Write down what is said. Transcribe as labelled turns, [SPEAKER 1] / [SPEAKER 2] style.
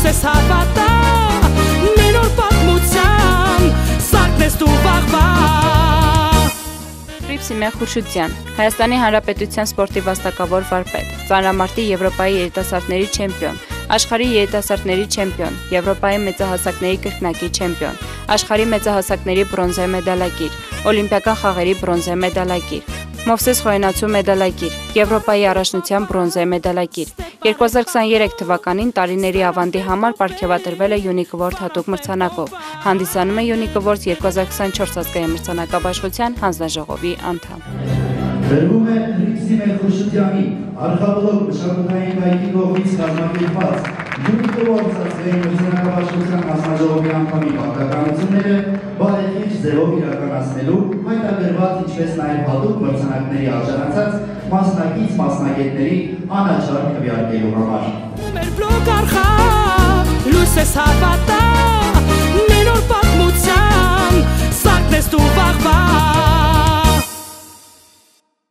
[SPEAKER 1] լույսես հավատա, մի նոր պատմության, սարքնես դու վաղվա։
[SPEAKER 2] Սիմեն Խուրշուդյան, Հայաստանի Հանրապետության սպորտի վաստակավոր վարպետ, ծանրամարտի Եվրոպայի երիտասարդների չեմպիոն, աշխարհի երիտասարդների չեմպիոն, Եվրոպայի մեծահասակների կրկնակի չեմպիոն, աշխարհի մեծահասակների բրոնզե մեդալակիր, Օլիմպիական խաղերի բրոնզե մեդալակիր, Մովսես Խոյենացու մեդալակիր, Եվրոպայի առաջնության բրոնզե մեդալակիր։ 2023 թվականին տարիների ավանդի համար պարգևատրվել է Unique Award հատուկ մրցանակով։ Հանդիսանում է Unique Awards 2024 ազգային մրցանակաբաշխության հանձնաժողովի անդամ։
[SPEAKER 3] Վերվում է Սիմեն Խուրշուդյանի արխեոլոգ մշակութային կայքի կողմից կազմակերպված Unique Awards ազգային մրցանակաբաշխության հանձնաժողովի անդամի պարտականությունները բարեխիղճ ձևով իրականացնելու, հայտարարված ինչպես նաև հատուկ մրցանակների արժանացած մասնակից մասնագետների անաչառ քվեարկելու համար։
[SPEAKER 1] Մեր բլոկ արխավ, լույսես հավատա,